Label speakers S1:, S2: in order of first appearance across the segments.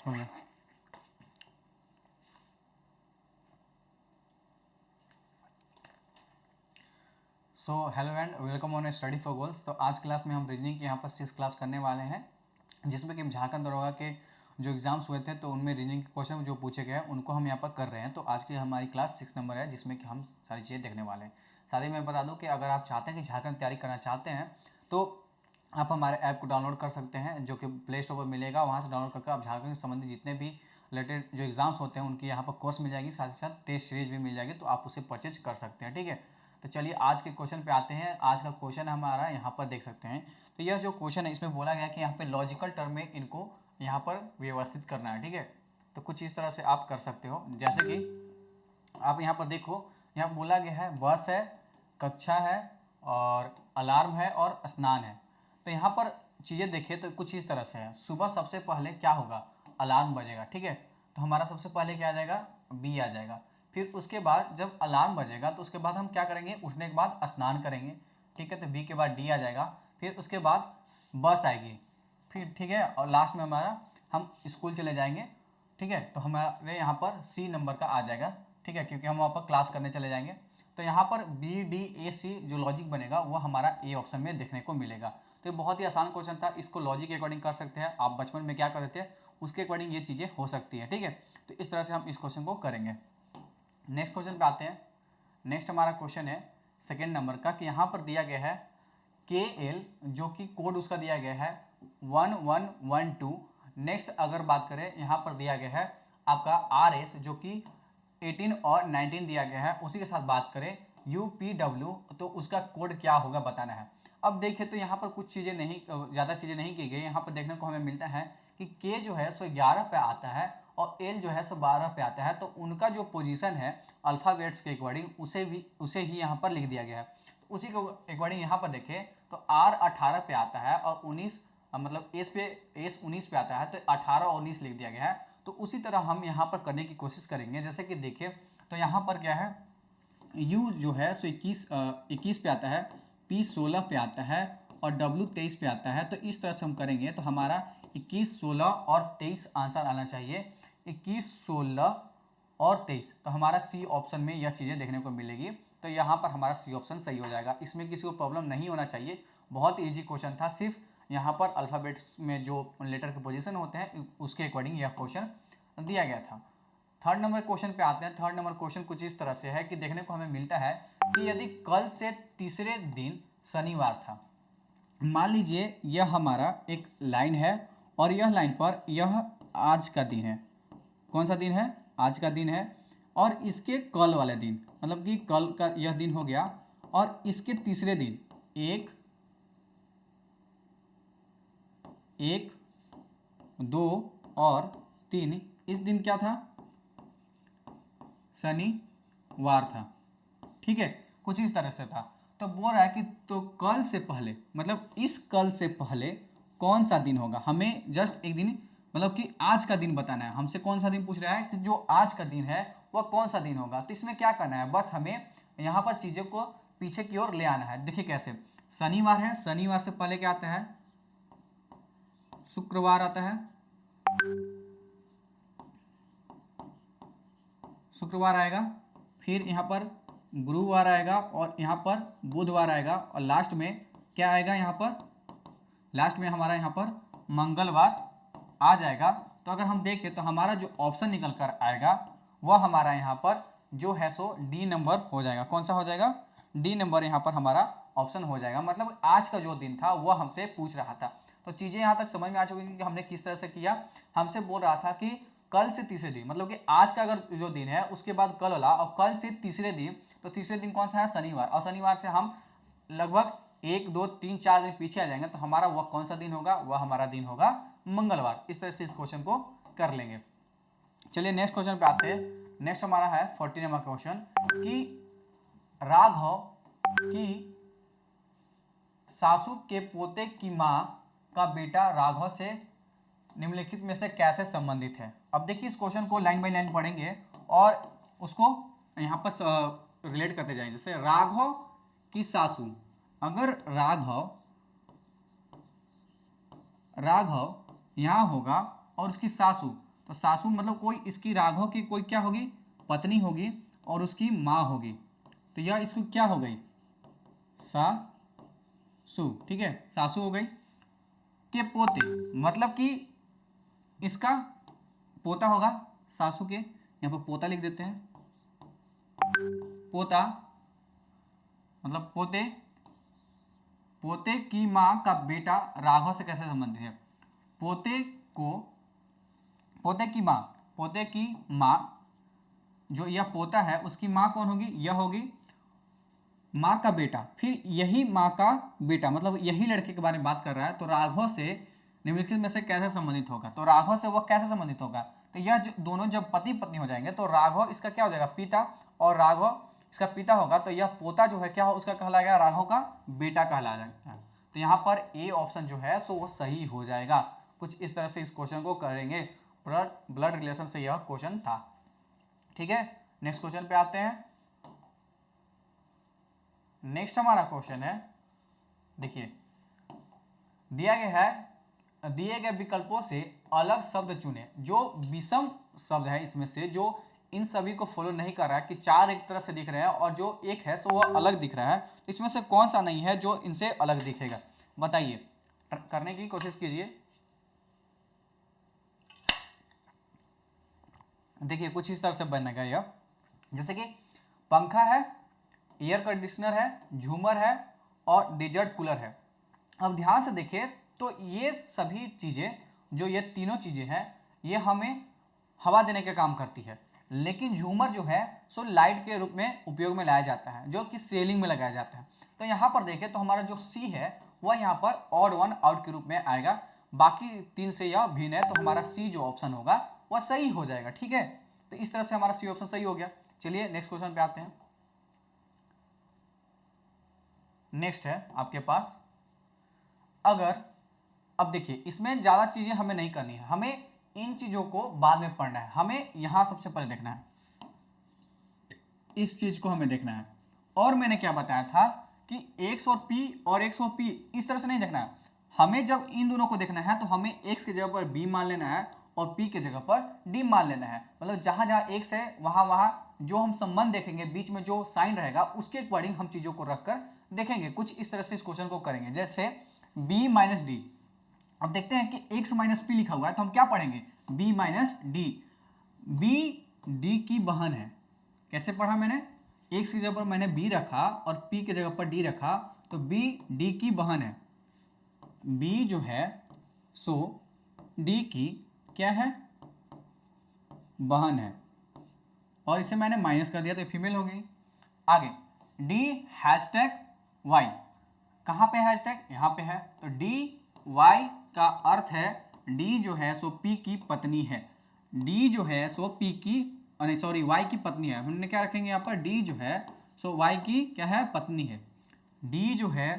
S1: सुनिए। So hello and welcome on study for goals. तो आज क्लास में हम रीजनिंग की यहाँ पर 6 क्लास करने वाले हैं, जिसमें कि हम झारखंड दरोगा के जो एग्जाम्स हुए थे तो उनमें रीजनिंग के क्वेश्चन जो पूछे गए हैं उनको हम यहाँ पर कर रहे हैं। तो आज की हमारी क्लास 6 नंबर है, जिसमें कि हम सारी चीज़ें देखने वाले हैं। साथ ही मैं बता दूँ कि अगर आप चाहते हैं कि झारखंड तैयारी करना चाहते हैं तो आप हमारे ऐप को डाउनलोड कर सकते हैं, जो कि प्ले स्टोर पर मिलेगा। वहाँ से डाउनलोड करके आप झारखंड से संबंधित जितने भी रिलेटेड जो एग्जाम्स होते हैं उनकी यहाँ पर कोर्स मिल जाएगी, साथ ही साथ टेस्ट सीरीज भी मिल जाएगी, तो आप उसे परचेज कर सकते हैं। ठीक है, तो चलिए आज के क्वेश्चन पे आते हैं। आज का क्वेश्चन हमारा यहाँ पर देख सकते हैं। तो यह जो क्वेश्चन है इसमें बोला गया कि यहाँ पे लॉजिकल टर्म में इनको यहाँ पर व्यवस्थित करना है। ठीक है, तो कुछ इस तरह से आप कर सकते हो, जैसे कि आप यहाँ पर देखो, यहाँ बोला गया है बस है, कक्षा है और अलार्म है और स्नान है। तो यहाँ पर चीज़ें देखिए तो कुछ इस तरह से है। सुबह सबसे पहले क्या होगा, अलार्म बजेगा। ठीक है, तो हमारा सबसे पहले क्या आ जाएगा, बी आ जाएगा। फिर उसके बाद जब अलार्म बजेगा तो उसके बाद हम क्या करेंगे, उठने के बाद स्नान करेंगे। ठीक है, तो बी के बाद डी आ जाएगा। फिर उसके बाद बस आएगी, फिर ठीक है, और लास्ट में हमारा हम स्कूल चले जाएंगे। ठीक है, तो हमारे यहाँ पर सी नंबर का आ जाएगा। ठीक है, क्योंकि हम वहाँ पर क्लास करने चले जाएंगे। तो यहाँ पर बी डी ए सी जो लॉजिक बनेगा वो हमारा ए ऑप्शन में देखने को मिलेगा। तो ये बहुत ही आसान क्वेश्चन था, इसको लॉजिक के अकॉर्डिंग कर सकते हैं। आप बचपन में क्या करते थे उसके अकॉर्डिंग ये चीज़ें हो सकती है। ठीक है, तो इस तरह से हम इस क्वेश्चन को करेंगे। नेक्स्ट क्वेश्चन पे आते हैं। नेक्स्ट हमारा क्वेश्चन है सेकेंड नंबर का, कि यहाँ पर दिया गया है के एल, जो कि कोड उसका दिया गया है 1112। नेक्स्ट अगर बात करें यहाँ पर दिया गया है आपका आर एस, जो कि 18 और 19 दिया गया है। उसी के साथ बात करें UPW, तो उसका कोड क्या होगा बताना है। अब देखिए तो यहाँ पर कुछ चीज़ें नहीं, ज़्यादा चीज़ें नहीं की गई। यहाँ पर देखने को हमें मिलता है कि के जो है सो 11 पे आता है और एल जो है सो 12 पे आता है। तो उनका जो पोजीशन है अल्फ़ाबेट्स के अकॉर्डिंग उसे ही यहाँ पर लिख दिया गया है। तो उसी के अकॉर्डिंग यहाँ पर देखें तो आर 18 पे आता है और 19 मतलब एस 19 पे आता है, तो 18 और 19 लिख दिया गया है। तो उसी तरह हम यहाँ पर करने की कोशिश करेंगे। जैसे कि देखिए तो यहाँ पर क्या है, यू जो है सो 21 पे आता है, पी 16 पे आता है और डब्ल्यू 23 पे आता है। तो इस तरह से हम करेंगे तो हमारा 21, 16 और 23 आंसर आना चाहिए। 21, 16 और 23, तो हमारा सी ऑप्शन में यह चीज़ें देखने को मिलेगी। तो यहाँ पर हमारा सी ऑप्शन सही हो जाएगा। इसमें किसी को प्रॉब्लम नहीं होना चाहिए, बहुत ईजी क्वेश्चन था। सिर्फ यहाँ पर अल्फ़ाबेट्स में जो लेटर के पोजीशन होते हैं उसके अकॉर्डिंग यह क्वेश्चन दिया गया था। थर्ड नंबर क्वेश्चन पे आते हैं। थर्ड नंबर क्वेश्चन कुछ इस तरह से है कि देखने को हमें मिलता है कि यदि कल से तीसरे दिन शनिवार था, मान लीजिए यह हमारा एक लाइन है और यह लाइन पर यह आज का दिन है। कौन सा दिन है, आज का दिन है। और इसके कल वाले दिन, मतलब कि कल का यह दिन हो गया और इसके तीसरे दिन एक, 2 और 3, इस दिन क्या था, शनिवार था। ठीक है, कुछ इस तरह से था। तो बोल रहा है कि तो कल से पहले, मतलब इस कल से पहले कौन सा दिन होगा। हमें जस्ट एक दिन, मतलब कि आज का दिन बताना है। हमसे कौन सा दिन पूछ रहा है कि जो आज का दिन है वह कौन सा दिन होगा। तो इसमें क्या करना है, बस हमें यहाँ पर चीज़ों को पीछे की ओर ले आना है। देखिए कैसे, शनिवार है, शनिवार से पहले क्या आता है, शुक्रवार आता है, शुक्रवार आएगा। फिर यहाँ पर गुरुवार आएगा और यहाँ पर बुधवार आएगा और लास्ट में क्या आएगा, यहाँ पर लास्ट में हमारा यहाँ पर मंगलवार आ जाएगा। तो अगर हम देखें तो हमारा जो ऑप्शन निकल कर आएगा वह हमारा यहाँ पर जो है सो डी नंबर हो जाएगा। कौन सा हो जाएगा, डी नंबर यहाँ पर हमारा ऑप्शन हो जाएगा। मतलब आज का जो दिन था वह हमसे पूछ रहा था। तो चीज़ें यहाँ तक समझ में आ चुकी कि हमने किस तरह से किया। हमसे बोल रहा था कि कल से तीसरे दिन, मतलब कि आज का अगर जो दिन है उसके बाद कल वाला और कल से तीसरे दिन, तो तीसरे दिन कौन सा है, शनिवार। और शनिवार से हम लगभग 1, 2, 3, 4 दिन पीछे आ जाएंगे। तो हमारा वह कौन सा दिन होगा, वह हमारा दिन होगा मंगलवार। इस तरह से इस क्वेश्चन को कर लेंगे। चलिए नेक्स्ट क्वेश्चन पे आते हैं। नेक्स्ट हमारा है 14 नंबर क्वेश्चन कि राघव की सासू के पोते की माँ का बेटा राघव से निम्नलिखित में से कैसे संबंधित है। अब देखिए इस क्वेश्चन को लाइन बाय लाइन पढ़ेंगे और उसको यहाँ पर रिलेट करते जाएंगे। जैसे राघव की सासू, अगर राघव यहाँ होगा और उसकी सासू, तो सासू मतलब कोई इसकी राघव की कोई क्या होगी, पत्नी होगी और उसकी माँ होगी। तो यह इसको क्या हो गई, सासू, ठीक है, सासू हो गई। के पोते मतलब कि इसका पोता होगा सासू के, यहाँ पर पोता लिख देते हैं, पोता मतलब पोते, पोते की माँ का बेटा राघव से कैसे संबंधित है, पोते को, पोते की माँ, पोते की माँ जो यह पोता है उसकी माँ कौन होगी, यह होगी माँ का बेटा, फिर यही माँ का बेटा मतलब यही लड़के के बारे में बात कर रहा है। तो राघव से निम्नलिखित में से कैसे संबंधित होगा, तो राघव से वह कैसे संबंधित होगा, तो यह दोनों जब पति पत्नी हो जाएंगे तो राघव इसका क्या हो जाएगा, पिता, और राघव इसका पिता होगा, तो यह पोता जो है क्या हो, उसका कहलाएगा राघव का बेटा कहला जाएगा। तो यहाँ पर ए ऑप्शन जो है सो वो सही हो जाएगा। कुछ इस तरह से इस क्वेश्चन को करेंगे, ब्लड रिलेशन से यह क्वेश्चन था। ठीक है, नेक्स्ट क्वेश्चन पे आते हैं। नेक्स्ट हमारा क्वेश्चन है, देखिए दिया गया है, दिए गए विकल्पों से अलग शब्द चुने। जो विषम शब्द है इसमें से, जो इन सभी को फॉलो नहीं कर रहा है कि चार एक तरह से दिख रहे हैं और जो एक है सो वह अलग दिख रहा है, तो इसमें से कौन सा नहीं है जो इनसे अलग दिखेगा, बताइए, करने की कोशिश कीजिए। देखिए कुछ इस तरह से बनेगा यह, जैसे कि पंखा है, एयर कंडीशनर है, झूमर है और डेजर्ट कूलर है। अब ध्यान से देखिए तो ये सभी चीज़ें, जो ये तीनों चीज़ें हैं, ये हमें हवा देने का काम करती है, लेकिन झूमर जो है सो लाइट के रूप में उपयोग में लाया जाता है, जो कि सेलिंग में लगाया जाता है। तो यहाँ पर देखें तो हमारा जो सी है वह यहाँ पर ऑड वन आउट के रूप में आएगा, बाकी तीन से यह भिन्न है, तो हमारा सी जो ऑप्शन होगा वह सही हो जाएगा। ठीक है, तो इस तरह से हमारा सी ऑप्शन सही हो गया। चलिए नेक्स्ट क्वेश्चन पे आते हैं। नेक्स्ट है आपके पास, अगर, अब देखिए इसमें ज़्यादा चीज़ें हमें नहीं करनी है, हमें इन चीज़ों को बाद में पढ़ना है, हमें यहाँ सबसे पहले देखना है, इस चीज़ को हमें देखना है। और मैंने क्या बताया था कि x और p और x और p इस तरह से नहीं देखना है, हमें जब इन दोनों को देखना है तो हमें x की जगह पर b मान लेना है और p की जगह पर d मान लेना है। मतलब जहाँ जहाँ x है वहाँ वहाँ जो हम संबंध देखेंगे, बीच में जो साइन रहेगा उसके अकॉर्डिंग हम चीज़ों को रखकर देखेंगे। कुछ इस तरह से इस क्वेश्चन को करेंगे, जैसे b माइनस डी। अब देखते हैं कि x माइनस पी लिखा हुआ है तो हम क्या पढ़ेंगे, b minus D. b d की बहन है, कैसे पढ़ा मैंने, x की जगह पर मैंने b रखा और p की जगह पर d रखा, तो b d की बहन है, b जो है सो d की क्या है, बहन है, और इसे मैंने माइनस कर दिया तो फीमेल हो गई। आगे d हैशटैग y, कहाँ पे हैशटैग, यहाँ पे है, तो dy का अर्थ है d जो है सो p की पत्नी है, d जो है सो p की, नहीं सॉरी y की पत्नी है। हमने क्या रखेंगे यहाँ पर, d जो है सो y की क्या है, पत्नी है, d जो है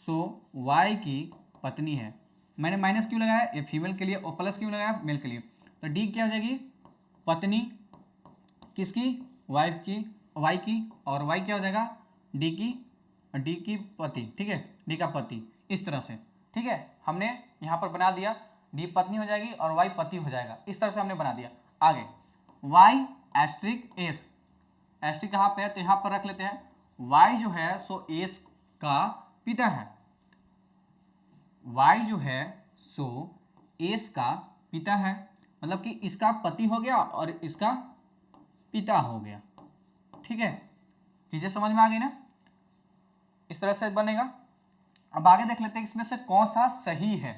S1: सो y की पत्नी है। मैंने माइनस क्यों लगाया, ये फीमेल के लिए, और प्लस क्यों लगाया, मेल के लिए, तो d क्या हो जाएगी, पत्नी किसकी, वाइफ की, y की, और y क्या हो जाएगा, d की पति, ठीक है, d का पति, इस तरह से। ठीक है, हमने यहाँ पर बना दिया, d पत्नी हो जाएगी और y पति हो जाएगा, इस तरह से हमने बना दिया। आगे y एस्ट्रिक एस, एस्ट्रिक कहाँ पे है, तो यहाँ पर रख लेते हैं, y जो है सो एस का पिता है, y जो है सो एस का पिता है, मतलब कि इसका पति हो गया और इसका पिता हो गया। ठीक है, चीजें समझ में आ गई ना, इस तरह से बनेगा। अब आगे देख लेते हैं इसमें से कौन सा सही है,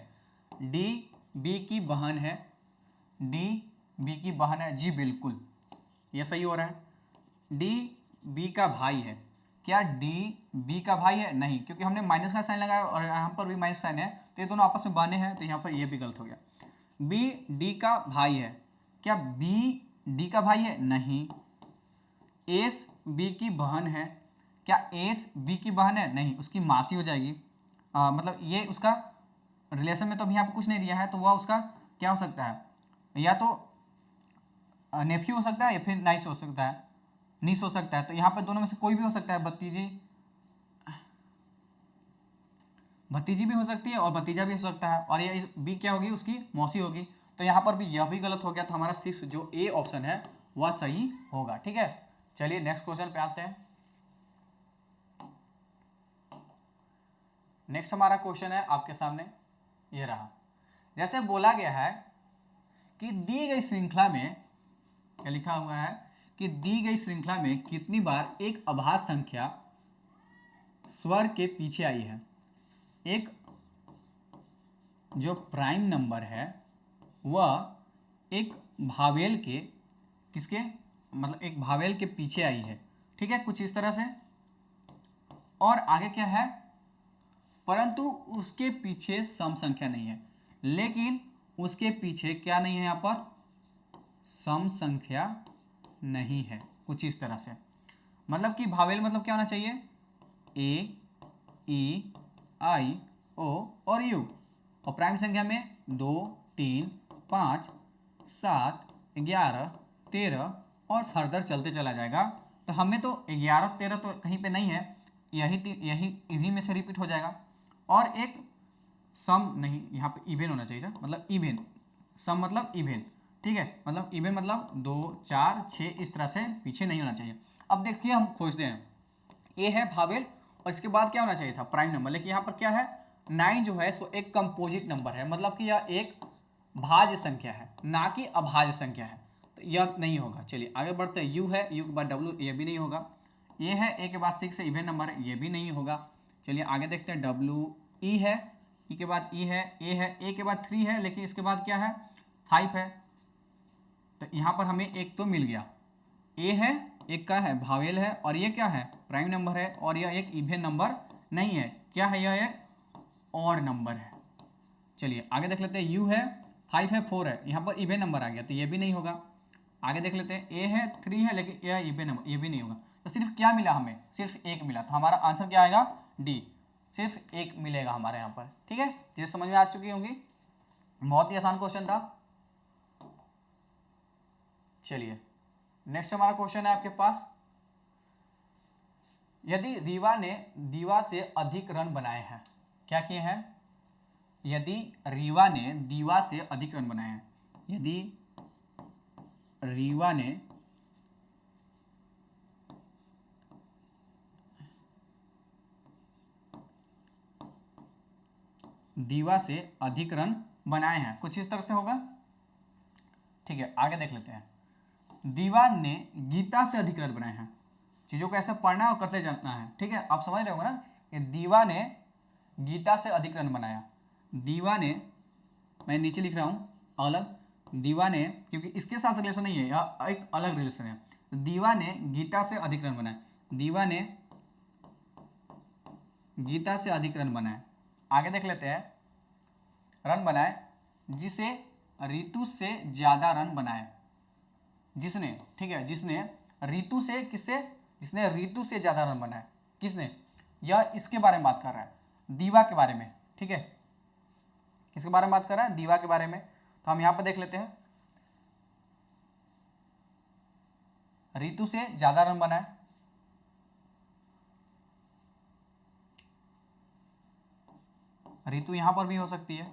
S1: डी बी की बहन है, डी बी की बहन है, जी बिल्कुल ये सही हो रहा है। डी बी का भाई है, क्या डी बी का भाई है, नहीं, क्योंकि हमने माइनस का साइन लगाया और यहाँ पर भी माइनस साइन है, तो ये दोनों आपस में बने हैं, तो यहाँ पर ये भी गलत हो गया। बी डी का भाई है, क्या बी डी का भाई है, नहीं। एस बी की बहन है, क्या एस बी की बहन है, नहीं, उसकी मासी हो जाएगी। मतलब ये उसका रिलेशन में तो अभी यहाँ पर कुछ नहीं दिया है, तो वह उसका क्या हो सकता है, या तो नेफ्यू हो सकता है या फिर नाइस हो सकता है, नीस हो सकता है, तो यहाँ पे दोनों में से कोई भी हो सकता है, भतीजी भी हो सकती है और भतीजा भी हो सकता है, और ये बी क्या होगी, उसकी मौसी होगी। तो यहाँ पर भी यह भी गलत हो गया, तो हमारा सिर्फ जो ए ऑप्शन है वह सही होगा। ठीक है, चलिए नेक्स्ट क्वेश्चन पे आते हैं। नेक्स्ट हमारा क्वेश्चन है आपके सामने, ये रहा। जैसे बोला गया है कि दी गई श्रृंखला में, क्या लिखा हुआ है कि दी गई श्रृंखला में कितनी बार एक अभाज्य संख्या स्वर के पीछे आई है। एक जो प्राइम नंबर है वह एक भावेल के किसके मतलब एक भावेल के पीछे आई है। ठीक है, कुछ इस तरह से। और आगे क्या है, परंतु उसके पीछे सम संख्या नहीं है। लेकिन उसके पीछे क्या नहीं है, यहाँ पर सम संख्या नहीं है, कुछ इस तरह से। मतलब कि भावेल मतलब क्या होना चाहिए, ए ई आई ओ और यू, और प्राइम संख्या में 2 3 5 7 11 13 और फर्दर चलते चला जाएगा। तो हमें तो 11 13 तो कहीं पे नहीं है, यही इन्हीं में से रिपीट हो जाएगा। और एक सम नहीं, यहाँ पे इवेन होना चाहिए था, मतलब इवेन, सम मतलब इवेन। ठीक है, मतलब इवेन मतलब 2 4 6 इस तरह से पीछे नहीं होना चाहिए। अब देखिए हम खोजते हैं, ए है भावेल और इसके बाद क्या होना चाहिए था, प्राइम नंबर। लेकिन यहाँ पर क्या है, 9 जो है सो एक कंपोजिट नंबर है, मतलब कि यह एक भाज्य संख्या है, ना कि अभाज्य संख्या है, तो यह नहीं होगा। चलिए आगे बढ़ते हैं। यू है, यू के बाद डब्ल्यू, ये भी नहीं होगा। ए है, ए के बाद 6 है, इवेन नंबर है, ये भी नहीं होगा। चलिए आगे देखते हैं। डब्ल्यू ई है, ई के बाद ई है, ए के बाद 3 है, लेकिन इसके बाद क्या है 5 है। तो यहाँ पर हमें एक तो मिल गया, ए है, एक का है भावेल है, और ये क्या है प्राइम नंबर है, और यह एक इवेन नंबर नहीं है, क्या है यह एक ऑड नंबर है। चलिए आगे देख लेते हैं। यू है, 5 है, 4 है, यहाँ पर इवेन नंबर आ गया, तो ये भी नहीं होगा। आगे देख लेते हैं। ए है, 3 है, लेकिन यह इवेन नंबर, ये भी नहीं होगा। तो सिर्फ क्या मिला हमें, सिर्फ एक मिला, तो हमारा आंसर क्या आएगा, डी, सिर्फ एक मिलेगा हमारे यहाँ पर। ठीक है, चीजें समझ में आ चुकी होंगी, बहुत ही आसान क्वेश्चन था। चलिए नेक्स्ट हमारा क्वेश्चन है आपके पास। यदि रीवा ने दीवा से अधिक रन बनाए हैं, क्या किए हैं, यदि रीवा ने दीवा से अधिक रन बनाए हैं, यदि रीवा ने दीवा से अधिक रन बनाए हैं, कुछ इस तरह से होगा। ठीक है, आगे देख लेते हैं। दीवा ने गीता से अधिक रन बनाए हैं, चीजों को ऐसे पढ़ना और करते जाना है। ठीक है, आप समझ रहे होंगे ना कि दीवा ने गीता से अधिक रन बनाया। दीवा ने, मैं नीचे लिख रहा हूं अलग, दीवा ने, क्योंकि इसके साथ रिलेशन नहीं है, यह एक अलग रिलेशन है। दीवा ने गीता से अधिक रन बनाए, दीवा ने गीता से अधिक रन बनाए। आगे देख लेते हैं। रन बनाए, जिसे ऋतु से ज्यादा रन बनाए, जिसने, ठीक है, जिसने ऋतु से, किससे, जिसने ऋतु से ज्यादा रन बनाए, किसने, यह इसके बारे में बात कर रहा है, दीवा के बारे में। ठीक है, किसके बारे में बात कर रहा है, दीवा के बारे में। तो हम यहां पर देख लेते हैं, ऋतु से ज्यादा रन बनाए, ऋतु यहां पर भी हो सकती है।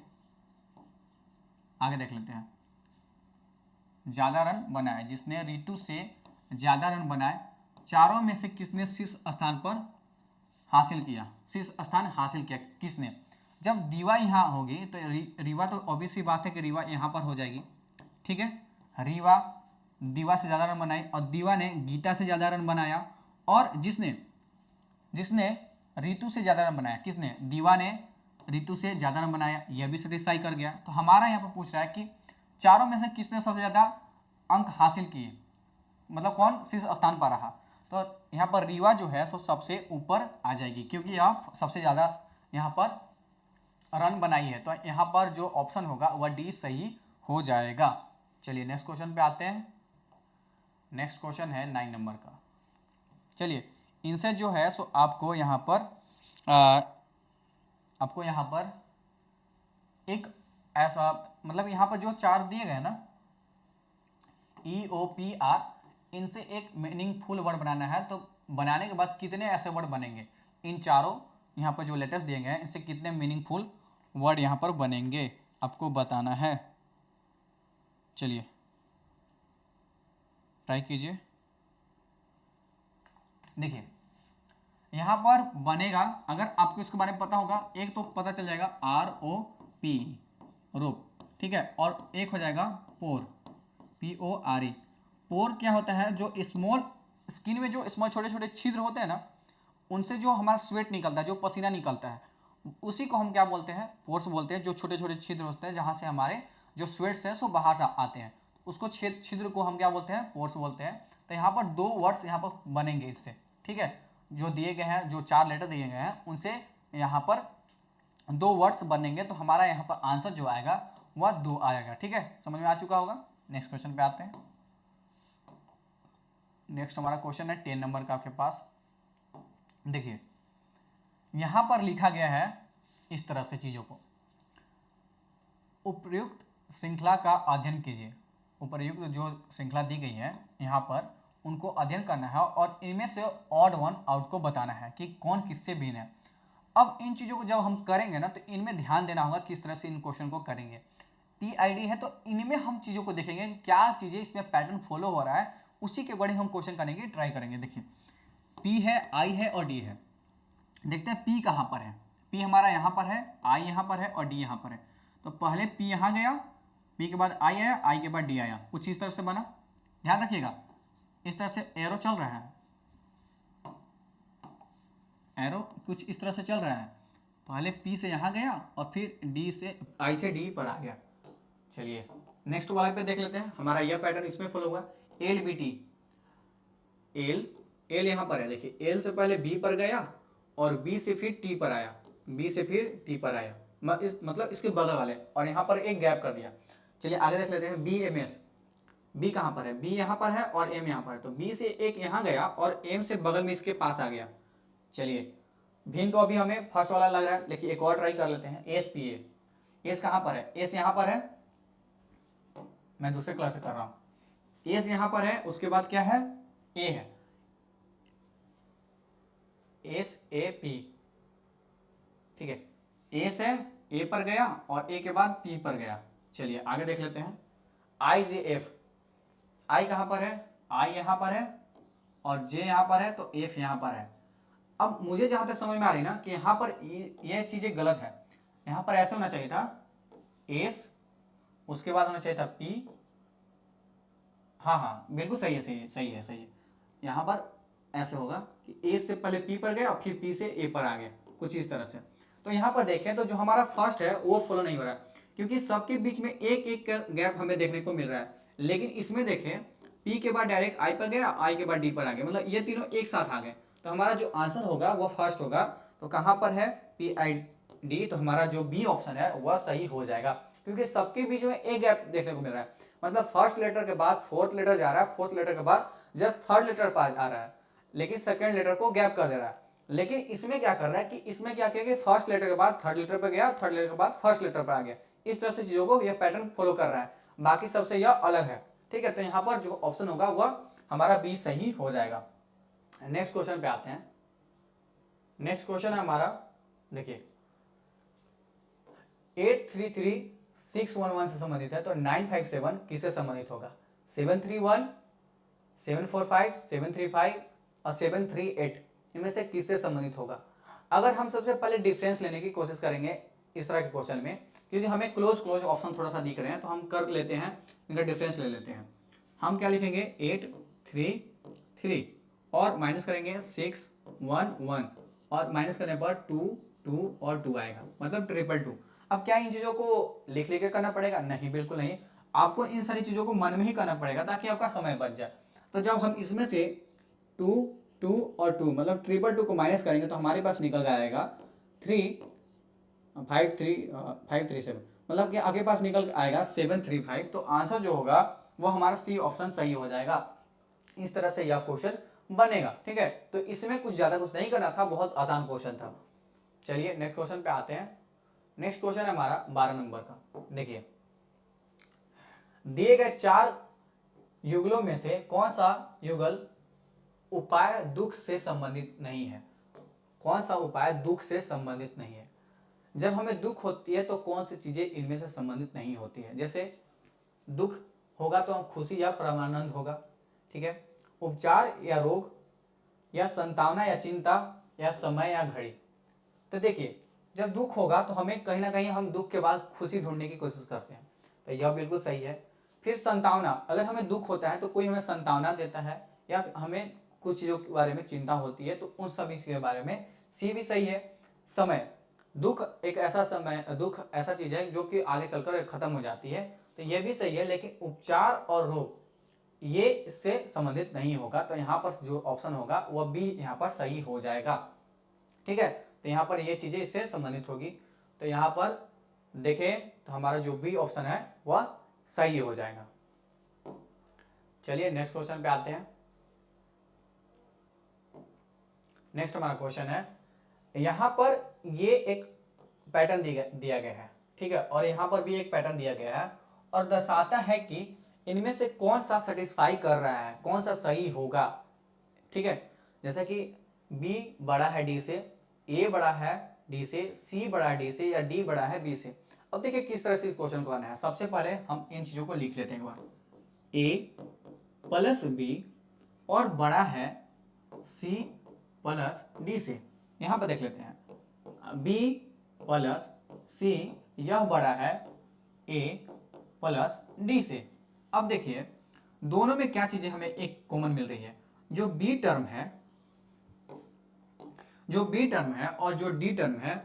S1: आगे देख लेते हैं। ज्यादा रन बनाए, जिसने ऋतु से ज्यादा रन बनाए, चारों में से किसने शीर्ष स्थान पर हासिल किया, शीर्ष स्थान हासिल किया किसने। जब दीवा यहाँ होगी तो रीवा, तो ऑब्वियसली बात है कि रीवा यहाँ पर हो जाएगी। ठीक है, रीवा दीवा से ज़्यादा रन बनाई, और दीवा ने गीता से ज़्यादा रन बनाया, और जिसने जिसने ऋतु से ज़्यादा रन बनाया, किसने, दीवा ने ऋतु से ज़्यादा रन बनाया, यह भी सेटिस्फाई कर गया। तो हमारा यहाँ पर पूछ रहा है कि चारों में से किसने सबसे ज़्यादा अंक हासिल किए, मतलब कौन शीर्ष स्थान पर रहा। तो यहाँ पर रीवा जो है सो सबसे ऊपर आ जाएगी, क्योंकि यह सबसे ज़्यादा यहाँ पर रन बनाई है। तो यहाँ पर जो ऑप्शन होगा वह डी सही हो जाएगा। चलिए नेक्स्ट क्वेश्चन पे आते हैं। नेक्स्ट क्वेश्चन है 9 नंबर का। चलिए इनसे जो है सो आपको यहाँ पर एक ऐसा, मतलब यहाँ पर जो चार दिए गए ना, ई ओ पी आर, इनसे एक मीनिंगफुल वर्ड बनाना है। तो बनाने के बाद कितने ऐसे वर्ड बनेंगे, इन चारों यहाँ पर जो लेटर्स दिए गए हैं इनसे कितने मीनिंगफुल वर्ड यहाँ पर बनेंगे आपको बताना है। चलिए ट्राई कीजिए। देखिए यहाँ पर बनेगा, अगर आपको इसके बारे में पता होगा, एक तो पता चल जाएगा ROP रोप, ठीक है, और एक हो जाएगा पोर PORE। पोर क्या होता है, जो स्मॉल स्किन में जो स्मॉल छोटे छोटे छिद्र होते हैं ना, उनसे जो हमारा स्वेट निकलता है, जो पसीना निकलता है, उसी को हम क्या बोलते हैं, पोर्स बोलते हैं। जो छोटे छोटे छिद्र होते हैं जहाँ से हमारे जो स्वेट्स हैं सो बाहर से आते हैं, उसको छिद्र को हम क्या बोलते हैं, पोर्स बोलते हैं। तो यहाँ पर दो वर्ड्स यहाँ पर बनेंगे इससे, ठीक है, जो दिए गए हैं, जो 4 लेटर दिए गए हैं उनसे यहाँ पर 2 वर्ड्स बनेंगे। तो हमारा यहाँ पर आंसर जो आएगा वह 2 आएगा, ठीक है, समझ में आ चुका होगा। नेक्स्ट क्वेश्चन पे आते हैं। नेक्स्ट हमारा क्वेश्चन है 10 नंबर का आपके पास। देखिए यहां पर लिखा गया है इस तरह से चीजों को, उपर्युक्त श्रृंखला का अध्ययन कीजिए। उपर्युक्त जो श्रृंखला दी गई है यहाँ पर, उनको अध्ययन करना है और इनमें से ऑड वन आउट को बताना है कि कौन किससे भिन्न है। अब इन चीज़ों को जब हम करेंगे ना, तो इनमें ध्यान देना होगा किस तरह से इन क्वेश्चन को करेंगे। PID है तो इनमें हम चीज़ों को देखेंगे क्या चीज़ें इसमें पैटर्न फॉलो हो रहा है, उसी के अकॉर्डिंग हम क्वेश्चन करेंगे, ट्राई करेंगे। देखिए P है, I है और D है। देखते हैं P कहाँ पर है। P हमारा यहाँ पर है, I यहाँ पर है और D यहाँ पर है। तो पहले P यहाँ गया, P के बाद I आया, I के बाद D आया, कुछ इस तरह से बना। ध्यान रखिएगा इस तरह से एरो चल रहा है, एरो कुछ इस तरह से चल रहा है। पहले P से यहाँ गया और फिर D से I से D पर आ गया। चलिए नेक्स्ट वाले पे देख लेते हैं। हमारा यह पैटर्न इसमें फॉलो हुआ। LBT, L यहाँ पर है। देखिए L से पहले B पर गया और B से फिर T पर आया, B से फिर T पर आया, मतलब इसके बगल वाले, और यहाँ पर एक गैप कर दिया। चलिए आगे देख लेते हैं। BMS, B कहाँ पर है, B यहाँ पर है और M यहाँ पर है। तो B से एक यहाँ गया और M से बगल में इसके पास आ गया। चलिए भिन्न तो अभी हमें फर्स्ट वाला लग रहा है, लेकिन एक और ट्राई कर लेते हैं। SPA, S कहाँ पर है, S यहाँ पर है, मैं दूसरे क्लास से कर रहा हूँ। S यहाँ पर है, उसके बाद क्या है, A है, SAP, ठीक है, A से A पर गया और A के बाद P पर गया। चलिए आगे देख लेते हैं। IJF, I कहाँ पर है, I यहाँ पर है और J यहाँ पर है, तो F यहाँ पर है। अब मुझे जहां तक समझ में आ रही ना कि यहाँ पर ये चीजें गलत है। यहाँ पर ऐसे होना चाहिए था S, उसके बाद होना चाहिए था P। हाँ बिल्कुल सही है, सही है। यहाँ पर ऐसे होगा कि A से पहले P पर गया और फिर P से A पर आ गया, कुछ इस तरह से। तो यहाँ पर देखें तो जो हमारा फर्स्ट है वो फॉलो नहीं हो रहा है, क्योंकि सबके बीच में एक एक गैप हमें देखने को मिल रहा है। लेकिन इसमें देखें P के बाद डायरेक्ट I पर गया, I के बाद D पर आ गया, मतलब ये तीनों एक साथ आ गए। तो हमारा जो आंसर होगा वो फर्स्ट होगा। तो कहाँ पर है, PID, तो हमारा जो बी ऑप्शन है वह सही हो जाएगा, क्योंकि सबके बीच में एक गैप देखने को मिल रहा है। मतलब फर्स्ट लेटर के बाद फोर्थ लेटर जा रहा है, फोर्थ लेटर के बाद जस्ट थर्ड लेटर पर आ रहा है, लेकिन सेकेंड लेटर को गैप कर दे रहा है। लेकिन इसमें क्या कर रहा है कि इसमें क्या किया कि फर्स्ट लेटर के बाद थर्ड लेटर पर गया, थर्ड लेटर के बाद फर्स्ट लेटर पर आ गया। इस तरह से चीजों को यह पैटर्न फॉलो कर रहा है, बाकी सबसे यह अलग है, ठीक है। तो यहाँ पर जो ऑप्शन होगा वह हमारा बी सही हो जाएगा। नेक्स्ट क्वेश्चन पे आते हैं। नेक्स्ट क्वेश्चन है हमारा, देखिए 833611 से संबंधित है, तो 957 किससे संबंधित होगा। 731, 745, 735 और 738 इनमें से किससे संबंधित होगा। अगर हम सबसे पहले डिफरेंस लेने की कोशिश करेंगे इस तरह के क्वेश्चन में, क्योंकि हमें क्लोज ऑप्शन थोड़ा सा दिख रहे हैं, तो हम कर लेते हैं, इनका डिफरेंस ले लेते हैं। हम क्या लिखेंगे, 833 और माइनस करेंगे 611 और माइनस करने पर 2 2 और 2 आएगा, मतलब 222। अब क्या इन चीजों को लिख के करना पड़ेगा, नहीं बिल्कुल नहीं, आपको इन सारी चीजों को मन में ही करना पड़ेगा ताकि आपका समय बच जाए। तो जब हम इसमें से 2 2 और 2 मतलब 222 को माइनस करेंगे तो हमारे पास निकल आएगा 537, मतलब कि आपके पास निकल आएगा 735। तो आंसर जो होगा वो हमारा सी ऑप्शन सही हो जाएगा। इस तरह से यह क्वेश्चन बनेगा, ठीक है। तो इसमें कुछ ज्यादा कुछ नहीं करना था, बहुत आसान क्वेश्चन था। चलिए नेक्स्ट क्वेश्चन पे आते हैं। नेक्स्ट क्वेश्चन है हमारा 12 नंबर का। देखिए दिए गए 4 युगलों में से कौन सा युगल उपाय दुख से संबंधित नहीं है। कौन सा उपाय दुख से संबंधित नहीं है। जब हमें दुख होती है तो कौन सी चीजें इनमें से संबंधित नहीं होती है। जैसे दुख होगा तो खुशी या परमानंद होगा, ठीक है। उपचार या रोग, या संतावना या चिंता, या समय या घड़ी। तो देखिए जब दुख होगा तो हमें कहीं ना कहीं हम दुख के बाद खुशी ढूंढने की कोशिश करते हैं, तो यह बिल्कुल सही है। फिर संतावना, अगर हमें दुख होता है तो कोई हमें संतावना देता है, या हमें कुछ चीज़ों के बारे में चिंता होती है, तो उन सभी के बारे में सी भी सही है। समय, दुख एक ऐसा समय, दुख ऐसा चीज़ है जो कि आगे चलकर खत्म हो जाती है, तो यह भी सही है। लेकिन उपचार और रोग ये इससे संबंधित नहीं होगा, तो यहाँ पर जो ऑप्शन होगा वह बी यहाँ पर सही हो जाएगा, ठीक है। तो यहाँ पर ये चीजें इससे संबंधित होगी, तो यहाँ पर देखें तो हमारा जो बी ऑप्शन है वह सही हो जाएगा। चलिए नेक्स्ट क्वेश्चन पे आते हैं। नेक्स्ट हमारा क्वेश्चन है, यहाँ पर ये एक पैटर्न दिया गया है, ठीक है, और यहाँ पर भी एक पैटर्न दिया गया है और दर्शाता है कि इनमें से कौन सा सेटिस्फाई कर रहा है, कौन सा सही होगा, ठीक है। जैसे कि B बड़ा है D से, A बड़ा है D से, C बड़ा है D से, या D बड़ा है B से। अब देखिए किस तरह से क्वेश्चन को आना है। सबसे पहले हम इन चीजों को लिख लेते हैं एक बार। A प्लस B और बड़ा है C प्लस D से। यहाँ पर देख लेते हैं B प्लस C, यह बड़ा है A प्लस D से। अब देखिए दोनों में क्या चीजें हमें एक कॉमन मिल रही है, जो B टर्म है, जो B टर्म है और जो D टर्म है,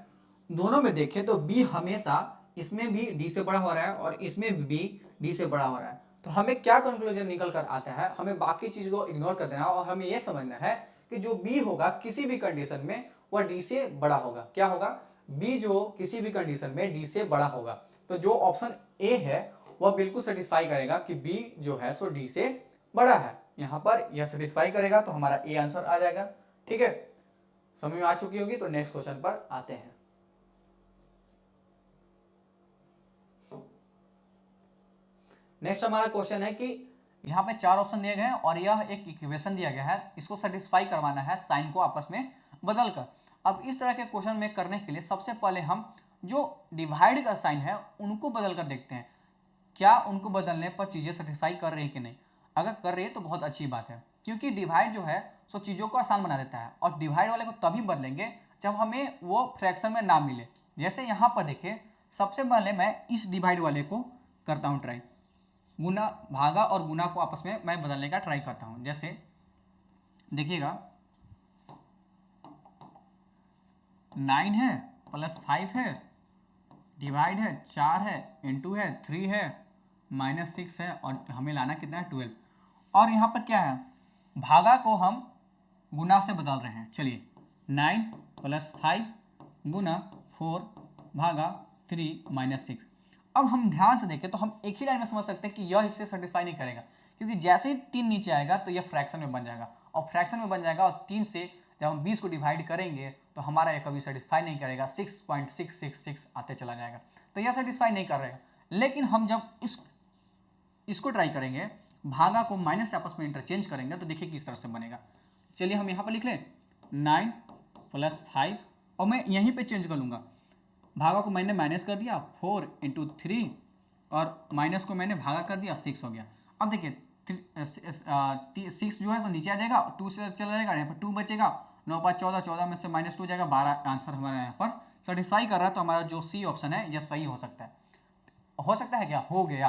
S1: दोनों में देखें तो B हमेशा इसमें भी D से बड़ा हो रहा है और इसमें भी D से बड़ा हो रहा है। तो हमें क्या कंक्लूजन निकल कर आता है, हमें बाकी चीज को इग्नोर कर देना और हमें यह समझना है कि जो B होगा किसी भी कंडीशन में वह D से बड़ा होगा। क्या होगा, B जो किसी भी कंडीशन में D से बड़ा होगा। तो जो ऑप्शन A है वह बिल्कुल सेटिस्फाई करेगा कि B जो है सो D से बड़ा है। यहाँ पर यह सेटिस्फाई करेगा तो हमारा A आंसर आ जाएगा, ठीक है। समझ में आ चुकी होगी। तो नेक्स्ट क्वेश्चन पर आते हैं। नेक्स्ट हमारा क्वेश्चन है कि यहाँ पे 4 ऑप्शन दिए गए हैं और यह एक इक्वेशन दिया गया है, इसको सेटिस्फाई करवाना है साइन को आपस में बदलकर। अब इस तरह के क्वेश्चन में करने के लिए सबसे पहले हम जो डिवाइड का साइन है उनको बदल कर देखते हैं, क्या उनको बदलने पर चीज़ें सेटिस्फाई कर रही है कि नहीं। अगर कर रही है तो बहुत अच्छी बात है, क्योंकि डिवाइड जो है सो चीज़ों को आसान बना देता है। और डिवाइड वाले को तभी बदलेंगे जब हमें वो फ्रैक्शन में ना मिले। जैसे यहाँ पर देखिए सबसे पहले मैं इस डिवाइड वाले को करता हूँ ट्राई, गुना भागा और गुना को आपस में मैं बदलने का ट्राई करता हूँ। जैसे देखिएगा 9 है प्लस 5 है, डिवाइड है 4 है, इंटू है 3 है, -6 है और हमें लाना कितना है 12। और यहाँ पर क्या है, भागा को हम गुना से बदल रहे हैं। चलिए 9 प्लस 5 गुना 4 भागा 3 -6। अब हम ध्यान से देखें तो हम एक ही लाइन में समझ सकते हैं कि यह इससे सेटिस्फाई नहीं करेगा, क्योंकि जैसे ही 3 नीचे आएगा तो यह फ्रैक्शन में बन जाएगा और फ्रैक्शन में बन जाएगा और 3 से जब हम 20 को डिवाइड करेंगे तो हमारा यह कभी सेटिस्फाई नहीं करेगा, 6.666 आते चला जाएगा, तो यह सेटिस्फाई नहीं कर रहेगा। लेकिन हम जब इसको ट्राई करेंगे, भागा को माइनस से आपस में इंटरचेंज करेंगे, तो देखिए किस तरह से बनेगा। चलिए हम यहाँ पर लिख लें 9 प्लस 5 और मैं यहीं पे चेंज कर लूँगा, भागा को मैंने माइनस कर दिया 4 इंटू 3 और माइनस को मैंने भागा कर दिया 6 हो गया। अब देखिए 6 जो है सो नीचे आ जाएगा, 2 से चला जाएगा, यहाँ पर 2 बचेगा, 9 5 14, 14 में से -2 जाएगा, 12 आंसर हमारा यहाँ पर सेटिस्फाई कर रहा है। तो हमारा जो सी ऑप्शन है यह सही हो सकता है। हो सकता है क्या, हो गया।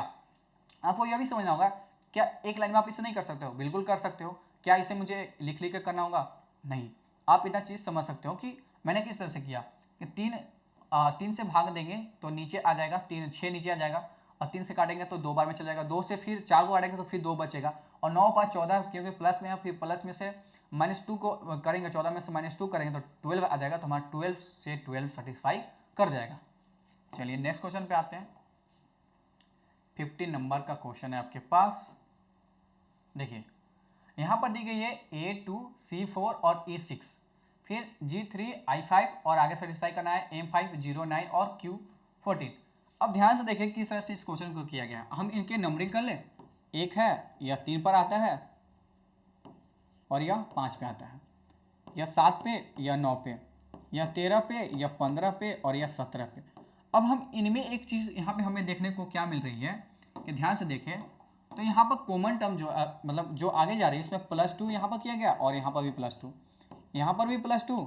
S1: आपको यह भी समझना होगा, क्या एक लाइन में आप इसे नहीं कर सकते हो, बिल्कुल कर सकते हो। क्या इसे मुझे लिख लिख कर करना होगा, नहीं। आप इतना चीज़ समझ सकते हो कि मैंने किस तरह से किया कि 3 से भाग देंगे तो नीचे आ जाएगा 3, 6 नीचे आ जाएगा और 3 से काटेंगे तो 2 बार में चला जाएगा, 2 से फिर 4 को काटेंगे तो फिर 2 बचेगा और 9 5 14 क्योंकि प्लस में है, फिर प्लस में से -2 को करेंगे, 14 में से -2 करेंगे तो 12 आ जाएगा, तो हमारा 12 से 12 सेटिस्फाई कर जाएगा। चलिए नेक्स्ट क्वेश्चन पे आते हैं। 15 नंबर का क्वेश्चन है आपके पास। देखिए यहाँ पर दी गई है A2 C4 और E6, फिर G3 I5 और आगे सेटिस्फाई करना है M5 09 और Q14। अब ध्यान से देखें किस तरह से इस क्वेश्चन को किया गया। हम इनके नंबरिंग कर लें, 1 है या 3 पर आता है और यह 5 पे आता है, या 7 पे या 9 पे, या 13 पे या 15 पे और या 17 पे। अब हम इनमें एक चीज़ यहाँ पे हमें देखने को क्या मिल रही है कि ध्यान से देखें तो यहाँ पर कॉमन टर्म जो मतलब जो आगे जा रही है इसमें +2 यहाँ पर किया गया और यहाँ पर भी +2, यहाँ पर भी +2,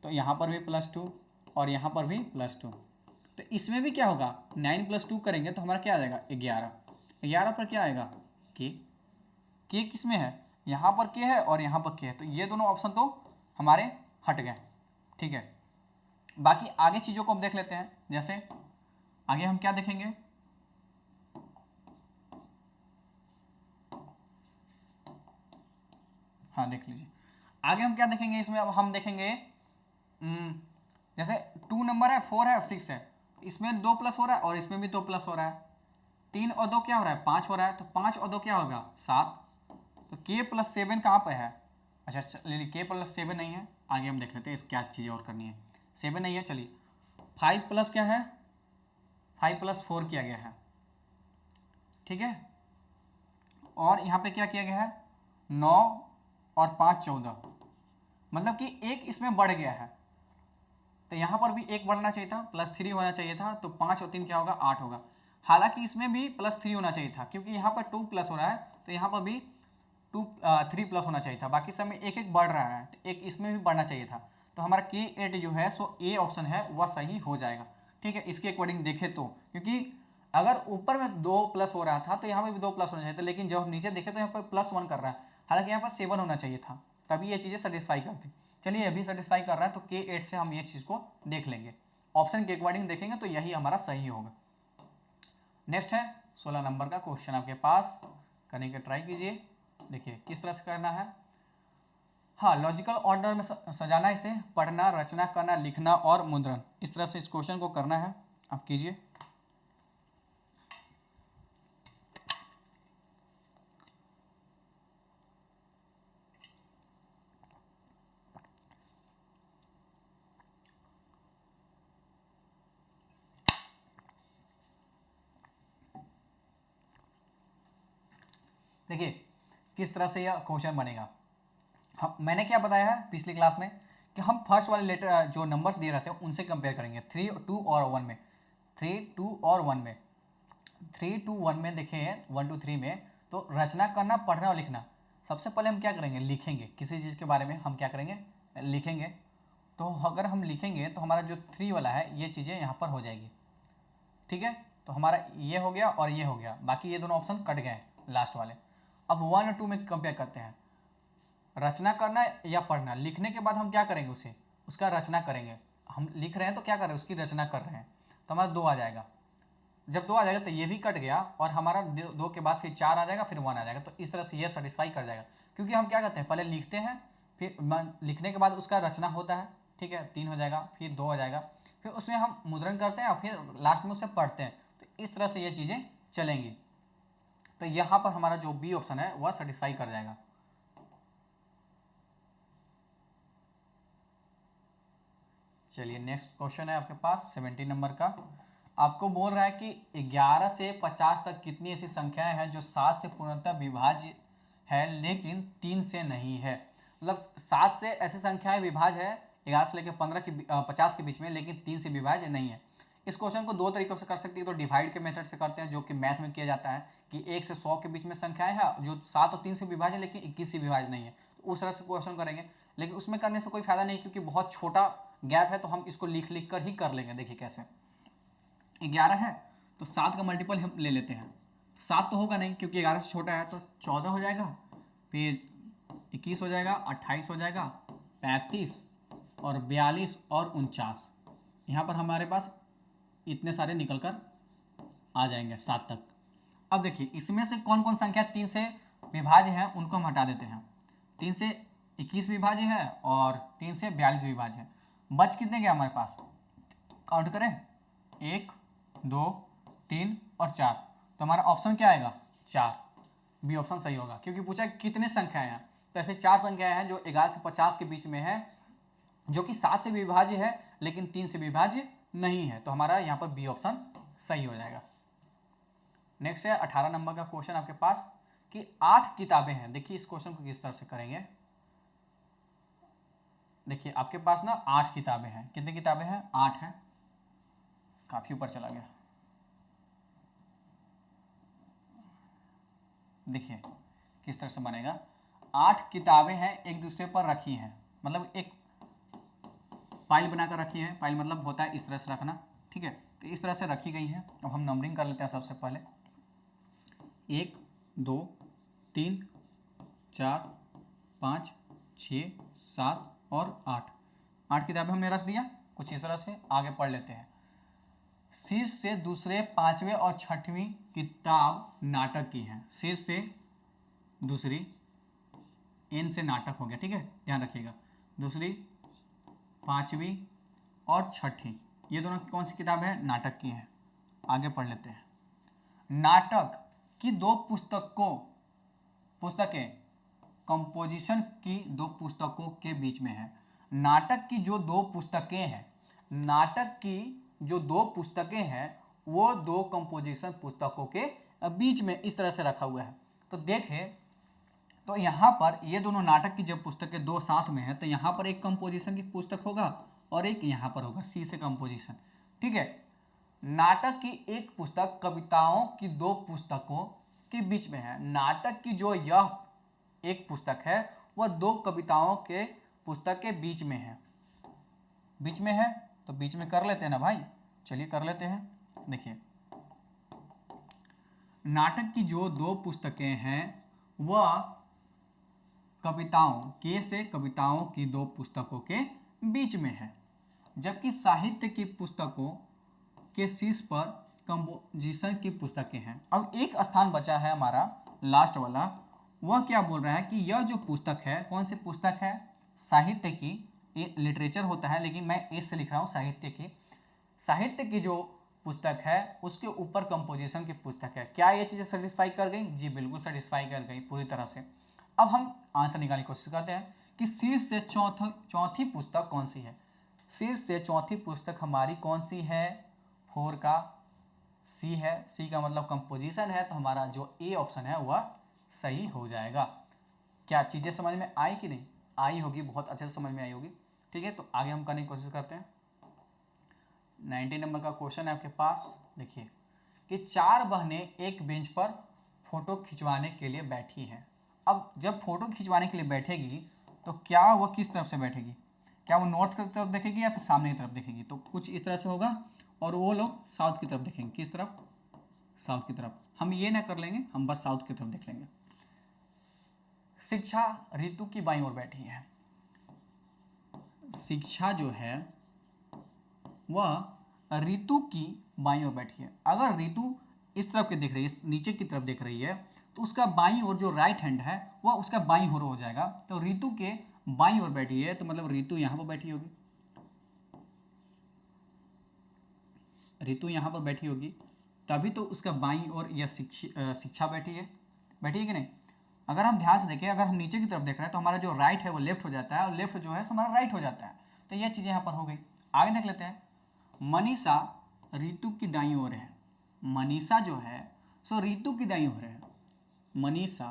S1: तो यहाँ पर भी +2 और यहाँ पर भी +2। तो इसमें भी क्या होगा, 9 + 2 करेंगे तो हमारा क्या आ जाएगा 11। 11 पर क्या आएगा के किस में है, यहाँ पर के है और यहाँ पर के है, तो ये दोनों ऑप्शन तो हमारे हट गए। ठीक है, बाकी आगे चीज़ों को हम देख लेते हैं। जैसे आगे हम क्या देखेंगे, हाँ देख लीजिए आगे हम क्या देखेंगे इसमें। अब हम देखेंगे जैसे 2 नंबर है, 4 है और 6 है, इसमें 2 प्लस हो रहा है और इसमें भी 2 प्लस हो रहा है। 3 और 2 क्या हो रहा है, 5 हो रहा है, तो 5 और 2 क्या होगा 7। तो k+7 कहाँ पर है, अच्छा चलिए k+7 नहीं है, आगे हम देख लेते हैं क्या चीज़ें और करनी है। 7 नहीं है, चलिए 5 प्लस क्या है, 5 + 4 किया गया है। ठीक है, और यहाँ पे क्या किया गया है 9 और 5 14, मतलब कि एक इसमें बढ़ गया है, तो यहाँ पर भी एक बढ़ना चाहिए था, +3 होना चाहिए था, तो 5 और 3 क्या होगा 8 होगा। हालांकि इसमें भी +3 होना चाहिए था, क्योंकि यहाँ पर 2 प्लस हो रहा है, तो यहाँ पर भी 3 प्लस होना चाहिए था। बाकी सब में एक एक बढ़ रहा है, तो एक इसमें भी बढ़ना चाहिए था। तो हमारा K8 जो है सो ए ऑप्शन है वह सही हो जाएगा। ठीक है, इसके अकॉर्डिंग देखें तो, क्योंकि अगर ऊपर में 2 प्लस हो रहा था तो यहाँ पर भी 2 प्लस होना चाहिए था, लेकिन जब हम नीचे देखें तो यहाँ पर +1 कर रहा है, हालांकि यहाँ पर 7 होना चाहिए था, तभी ये चीज़ें सेटिस्फाई करती। चलिए अभी सेटिस्फाई कर रहा है, तो K8 से हम ये चीज़ को देख लेंगे, ऑप्शन के अकॉर्डिंग देखेंगे तो यही हमारा सही होगा। नेक्स्ट है 16 नंबर का क्वेश्चन आपके पास, करने के ट्राई कीजिए। देखिए किस तरह से करना है, हाँ लॉजिकल ऑर्डर में सजाना, इसे पढ़ना, रचना करना, लिखना और मुद्रण, इस तरह से इस क्वेश्चन को करना है, आप कीजिए। देखिए किस तरह से यह क्वेश्चन बनेगा। हम मैंने क्या बताया है पिछली क्लास में कि हम फर्स्ट वाले लेटर जो नंबर्स दिए रहते हैं उनसे कंपेयर करेंगे, 3 2 और 1 में, 3 2 और 1 में, 3 2 1 में देखें 1 2 3 में, तो रचना करना, पढ़ना और लिखना। सबसे पहले हम क्या करेंगे, लिखेंगे, किसी चीज़ के बारे में हम क्या करेंगे लिखेंगे। तो अगर हम लिखेंगे तो हमारा जो 3 वाला है ये चीज़ें यहाँ पर हो जाएगी। ठीक है, तो हमारा ये हो गया और ये हो गया, बाकी ये दोनों ऑप्शन कट गए लास्ट वाले। अब 1 और 2 में कंपेयर करते हैं, रचना करना या पढ़ना। लिखने के बाद हम क्या करेंगे, उसे उसका रचना करेंगे। हम लिख रहे हैं तो क्या कर रहे हैं, उसकी रचना कर रहे हैं, तो हमारा 2 आ जाएगा। जब 2 आ जाएगा तो ये भी कट गया और हमारा 2 के बाद फिर 4 आ जाएगा, फिर 1 आ जाएगा। तो इस तरह से ये सेटिस्फाई कर जाएगा, क्योंकि हम क्या करते हैं पहले लिखते हैं, फिर लिखने के बाद उसका रचना होता है। ठीक है, 3 हो जाएगा, फिर 2 आ जाएगा, फिर उसमें हम मुद्रण करते हैं और फिर लास्ट में उसे पढ़ते हैं। तो इस तरह से ये चीज़ें चलेंगी। तो यहाँ पर हमारा जो बी ऑप्शन है वह सेटिस्फाई कर जाएगा। चलिए नेक्स्ट क्वेश्चन है आपके पास 17 नंबर का। आपको बोल रहा है कि 11 से 50 तक कितनी ऐसी संख्याएं हैं जो 7 से पूर्णतः विभाज्य है लेकिन 3 से नहीं है। मतलब 7 से ऐसी संख्याएं विभाज्य है 11 से लेकर 50 के बीच में, लेकिन 3 से विभाज्य नहीं है। इस क्वेश्चन को 2 तरीकों से कर सकती है, तो डिवाइड के मेथड से करते हैं जो कि मैथ में किया जाता है कि 1 से 100 के बीच में संख्याएं हैं जो 7 और 3 से विभाज्य है लेकिन 21 से विभाज्य नहीं है, तो उस तरह से क्वेश्चन करेंगे। लेकिन उसमें करने से कोई फायदा नहीं, क्योंकि बहुत छोटा गैप है, तो हम इसको लिख लिख कर ही कर लेंगे। देखिए कैसे, 11 है तो 7 का मल्टीपल हम ले लेते हैं, 7 तो होगा नहीं क्योंकि 11 से छोटा है, तो 14 हो जाएगा, फिर 21 हो जाएगा, 28 हो जाएगा, 35 और 42 और 49। यहाँ पर हमारे पास इतने सारे निकल कर आ जाएंगे 7 तक। अब देखिए इसमें से कौन कौन संख्या 3 से विभाज्य है उनको हम हटा देते हैं। 3 से 21 विभाज्य है और 3 से 42 विभाज्य है। बच कितने गए हमारे पास, काउंट करें, 1 2 3 और 4, तो हमारा ऑप्शन क्या आएगा 4, बी ऑप्शन सही होगा। क्योंकि पूछा कितने संख्याएं हैं, तो ऐसे 4 संख्याएं हैं जो 11 से 50 के बीच में है, जो कि 7 से विभाज्य है लेकिन 3 से विभाज्य नहीं है, तो हमारा यहाँ पर बी ऑप्शन सही हो जाएगा। नेक्स्ट है 18 नंबर का क्वेश्चन आपके पास कि 8 किताबें हैं। देखिए इस क्वेश्चन को किस तरह से करेंगे। देखिए आपके पास ना 8 किताबें हैं, कितनी किताबें हैं 8 हैं, काफी ऊपर चला गया। देखिए किस तरह से बनेगा। 8 किताबें हैं एक दूसरे पर रखी हैं, मतलब एक फाइल बनाकर रखी है। फाइल मतलब होता है इस तरह से रखना, ठीक है। तो इस तरह से रखी गई है। अब हम नंबरिंग कर लेते हैं सबसे पहले। 1 2 3 4 5 6 7 और 8। 8 किताबें हमने रख दिया। कुछ इस तरह से आगे पढ़ लेते हैं। शीर्ष से दूसरे, पांचवें और छठवीं किताब नाटक की है। शीर्ष से दूसरी, एन से नाटक हो गया, ठीक है, ध्यान रखिएगा। दूसरी, पांचवी और छठी, ये दोनों कौन सी किताब है? नाटक की है। आगे पढ़ लेते हैं। नाटक की दो पुस्तकें कंपोजिशन की दो पुस्तकों के बीच में है। नाटक की जो दो पुस्तकें हैं, नाटक की जो दो पुस्तकें हैं वो दो कंपोजिशन पुस्तकों के बीच में इस तरह से रखा हुआ है। तो देखें, तो यहाँ पर ये दोनों नाटक की जब पुस्तकें दो साथ में है तो यहाँ पर एक कंपोजिशन की पुस्तक होगा और एक यहाँ पर होगा, सी से कंपोजिशन, ठीक है। नाटक की एक पुस्तक कविताओं की दो पुस्तकों के बीच में है। नाटक की जो यह एक पुस्तक है वह दो कविताओं के पुस्तक के बीच में है। बीच में है तो बीच में कर लेते हैं ना भाई, चलिए कर लेते हैं। देखिए, नाटक की जो दो पुस्तकें हैं वह कविताओं के से कविताओं की दो पुस्तकों के बीच में है, जबकि साहित्य की पुस्तकों के शीर्ष पर कंपोजिशन की पुस्तकें हैं। अब एक स्थान बचा है हमारा लास्ट वाला, वह क्या बोल रहा है कि यह जो पुस्तक है, कौन सी पुस्तक है? साहित्य की, लिटरेचर होता है लेकिन मैं एस से लिख रहा हूँ, साहित्य की। साहित्य की जो पुस्तक है उसके ऊपर कंपोजिशन की पुस्तक है। क्या ये चीज़ें सेटिस्फाई कर गई? जी बिल्कुल सेटिस्फाई कर गई पूरी तरह से। अब हम आंसर निकालने की कोशिश करते हैं कि शीर्ष से चौथी पुस्तक कौन सी है। शीर्ष से चौथी पुस्तक हमारी कौन सी है? 4 का सी है। सी का मतलब कंपोजिशन है, तो हमारा जो ए ऑप्शन है वह सही हो जाएगा। क्या चीज़ें समझ में आई कि नहीं? आई होगी, बहुत अच्छे से समझ में आई होगी, ठीक है। तो आगे हम करने की कोशिश करते हैं। 90 नंबर का क्वेश्चन है आपके पास। देखिए कि 4 बहनें एक बेंच पर फोटो खिंचवाने के लिए बैठी हैं। अब जब फोटो खिंचवाने के लिए बैठेगी तो क्या वह किस तरफ से बैठेगी? क्या वो नॉर्थ की तरफ देखेगी या फिर सामने की तरफ देखेगी? तो कुछ इस तरह से होगा और वो लोग साउथ की तरफ देखेंगे। किस तरफ? साउथ की तरफ। हम ये ना कर लेंगे, हम बस साउथ की तरफ देख लेंगे। शिक्षा ऋतु की बाईं ओर बैठी है। शिक्षा जो है वह ऋतु की बाईं ओर बैठी है। अगर ऋतु इस तरफ के देख रही है, नीचे की तरफ देख रही है, तो उसका बाईं ओर जो राइट हैंड है वह उसका बाईं ओर हो जाएगा। तो ऋतु के बाईं ओर बैठी है तो मतलब ऋतु यहाँ पर बैठी होगी। ऋतु यहाँ पर बैठी होगी तभी तो उसका बाईं ओर यह शिक्षा बैठी है कि नहीं? अगर हम ध्यान से देखें, अगर हम नीचे की तरफ देख रहे हैं तो हमारा जो राइट है वो लेफ्ट हो जाता है और लेफ्ट जो है हमारा राइट हो जाता है। तो यह चीज़ें यहाँ पर हो गई। आगे देख लेते हैं। मनीषा ऋतु की दाईं ओर है। मनीषा जो है सो ऋतु की दाईं ओर है। मनीषा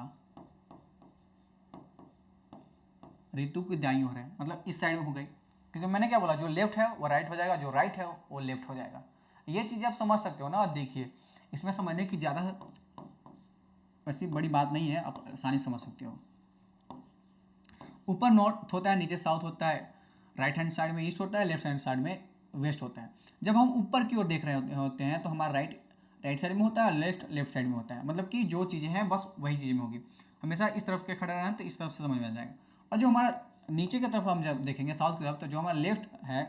S1: ऋतु की दाईं ओर है, मतलब इस साइड में हो गई, क्योंकि मैंने क्या बोला, जो लेफ्ट है वो राइट हो जाएगा, जो राइट है वो लेफ्ट हो जाएगा। ये चीज़ें आप समझ सकते हो ना। और देखिए इसमें समझने की ज़्यादा वैसी बड़ी बात नहीं है, आप आसानी समझ सकते हो। ऊपर नॉर्थ होता है, नीचे साउथ होता है, राइट हैंड साइड में ईस्ट होता है, लेफ्ट हैंड साइड में वेस्ट होता है। जब हम ऊपर की ओर देख रहे होते हैं तो हमारा राइट साइड में होता है, लेफ्ट साइड में होता है। मतलब कि जो चीज़ें हैं बस वही चीज़ें में होगी। हमेशा इस तरफ के खड़े रहना तो इस तरफ से समझ में आ जाएगा। और जो हमारा नीचे की तरफ हम जब देखेंगे साउथ की तरफ, तो जो हमारा लेफ्ट है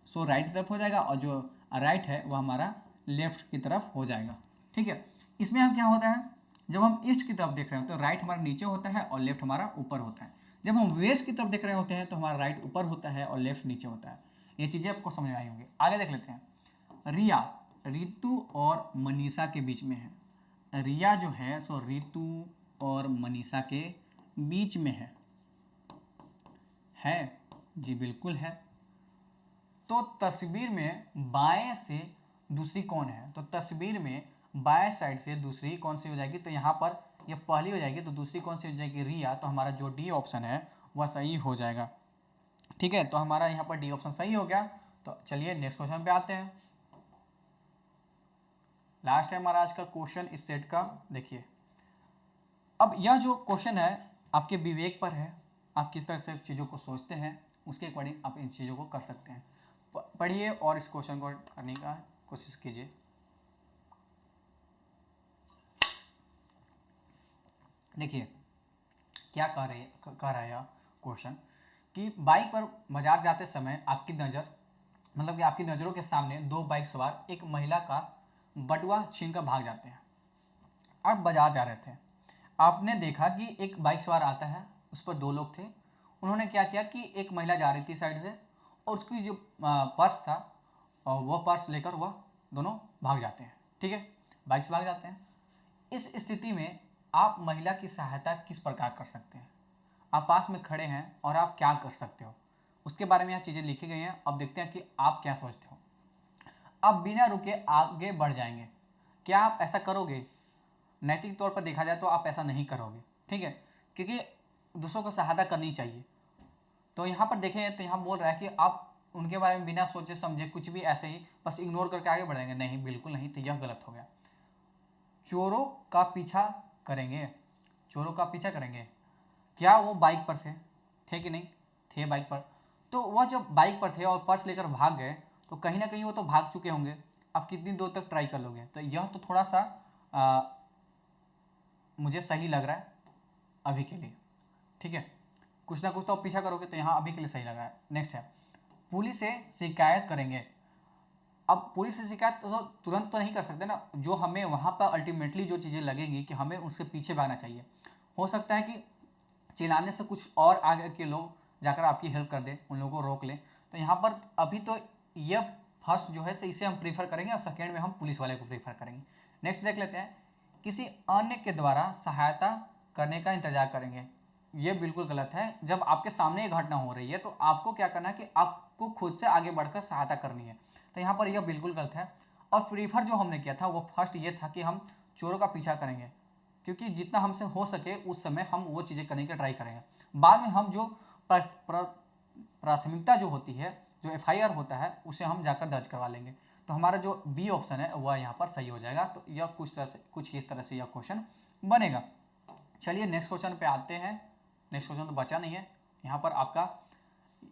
S1: सो राइट की तरफ हो जाएगा और जो राइट है वह हमारा लेफ्ट की तरफ हो जाएगा, ठीक है। इसमें हम क्या होता है, जब हम ईस्ट की तरफ देख रहे होते हैं तो राइट हमारा नीचे होता है और लेफ्ट हमारा ऊपर होता है। जब हम वेस्ट की तरफ देख रहे होते हैं तो हमारा राइट ऊपर होता है और लेफ्ट नीचे होता है। ये चीज़ें आपको समझ में आई होंगी। आगे देख लेते हैं। रिया ऋतु और मनीषा के बीच में है। रिया जो है सो ऋतु और मनीषा के बीच में है जी बिल्कुल है। तो तस्वीर में बाएं से दूसरी कौन है? तो तस्वीर में बाएं साइड से दूसरी कौन सी हो जाएगी? तो यहाँ पर ये पहली हो जाएगी, तो दूसरी कौन सी हो जाएगी? रिया। तो हमारा जो डी ऑप्शन है वह सही हो जाएगा, ठीक है। तो हमारा यहाँ पर डी ऑप्शन सही हो गया। तो चलिए नेक्स्ट क्वेश्चन पे आते हैं। लास्ट है हमारा आज का क्वेश्चन इस सेट का। देखिए अब यह जो क्वेश्चन है आपके विवेक पर है, आप किस तरह से चीज़ों को सोचते हैं उसके अकॉर्डिंग आप इन चीज़ों को कर सकते हैं। पढ़िए और इस क्वेश्चन को करने का कोशिश कीजिए। देखिए क्या कह रहा है यह क्वेश्चन कि बाइक पर बाजार जाते समय आपकी नज़र, मतलब कि आपकी नज़रों के सामने दो बाइक सवार एक महिला का बटुआ छीनकर भाग जाते हैं। आप बाजार जा रहे थे, आपने देखा कि एक बाइक सवार आता है, उस पर दो लोग थे। उन्होंने क्या किया कि एक महिला जा रही थी साइड से और उसकी जो पर्स था और वह पर्स लेकर वह दोनों भाग जाते हैं। ठीक है, बाइक से भाग जाते हैं। इस स्थिति में आप महिला की सहायता किस प्रकार कर सकते हैं? आप पास में खड़े हैं और आप क्या कर सकते हो, उसके बारे में यह चीज़ें लिखी गई हैं। अब देखते हैं कि आप क्या सोचते हो। आप बिना रुके आगे बढ़ जाएंगे, क्या आप ऐसा करोगे? नैतिक तौर पर देखा जाए तो आप ऐसा नहीं करोगे, ठीक है, क्योंकि दूसरों को सहायता करनी चाहिए। तो यहाँ पर देखें तो यहाँ बोल रहा है कि आप उनके बारे में बिना सोचे समझे कुछ भी ऐसे ही बस इग्नोर करके आगे बढ़ेंगे, नहीं, बिल्कुल नहीं, तो यह गलत हो गया। चोरों का पीछा करेंगे, चोरों का पीछा करेंगे, क्या वो बाइक पर थे कि नहीं थे बाइक पर? तो वह जब बाइक पर थे और पर्स लेकर भाग गए तो कहीं ना कहीं वो तो भाग चुके होंगे। अब कितनी दूर तक ट्राई कर लोगे? तो यह तो थोड़ा सा मुझे सही लग रहा है अभी के लिए, ठीक है, कुछ ना कुछ तो आप पीछा करोगे, तो यहाँ अभी के लिए सही लग रहा है। नेक्स्ट है, पुलिस से शिकायत करेंगे। अब पुलिस से शिकायत तो तुरंत तो नहीं कर सकते ना, जो हमें वहाँ पर अल्टीमेटली जो चीज़ें लगेंगी कि हमें उसके पीछे भागना चाहिए। हो सकता है कि चिल्लाने से कुछ और आगे के लोग जाकर आपकी हेल्प कर दें, उन लोगों को रोक लें। तो यहाँ पर अभी तो ये फर्स्ट जो है इसे हम प्रीफर करेंगे और सेकेंड में हम पुलिस वाले को प्रीफर करेंगे। नेक्स्ट देख लेते हैं, किसी अन्य के द्वारा सहायता करने का इंतजार करेंगे। ये बिल्कुल गलत है। जब आपके सामने ये घटना हो रही है तो आपको क्या करना है कि आपको खुद से आगे बढ़कर सहायता करनी है। तो यहाँ पर यह बिल्कुल गलत है। और प्रीफर जो हमने किया था वो फर्स्ट ये था कि हम चोरों का पीछा करेंगे, क्योंकि जितना हमसे हो सके उस समय हम वो चीज़ें करने की ट्राई करेंगे। बाद में हम जो प्राथमिकता जो होती है, जो एफआईआर होता है, उसे हम जाकर दर्ज करवा लेंगे। तो हमारा जो बी ऑप्शन है वह यहाँ पर सही हो जाएगा। तो यह कुछ इस तरह से यह क्वेश्चन बनेगा। चलिए नेक्स्ट क्वेश्चन पे आते हैं। नेक्स्ट क्वेश्चन तो बचा नहीं है, यहाँ पर आपका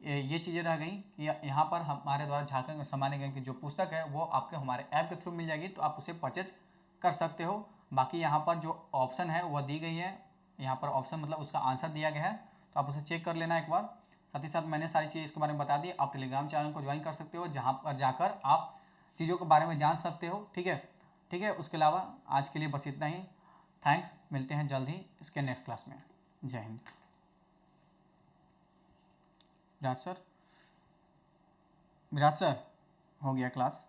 S1: ये चीज़ें रह गई कि यहाँ पर हमारे द्वारा झारखंड सामान्य ज्ञान की जो पुस्तक है वो आपके हमारे ऐप के थ्रू मिल जाएगी, तो आप उसे परचेज कर सकते हो। बाकी यहाँ पर जो ऑप्शन है वह दी गई है, यहाँ पर ऑप्शन मतलब उसका आंसर दिया गया है, तो आप उसे चेक कर लेना एक बार। साथ ही साथ मैंने सारी चीज़ इसके बारे में बता दी। आप टेलीग्राम चैनल को ज्वाइन कर सकते हो, जहाँ पर जाकर आप चीज़ों के बारे में जान सकते हो, ठीक है, ठीक है। उसके अलावा आज के लिए बस इतना ही। थैंक्स, मिलते हैं जल्द ही इसके नेक्स्ट क्लास में। जय हिंद। विराज सर, विराज सर, हो गया क्लास?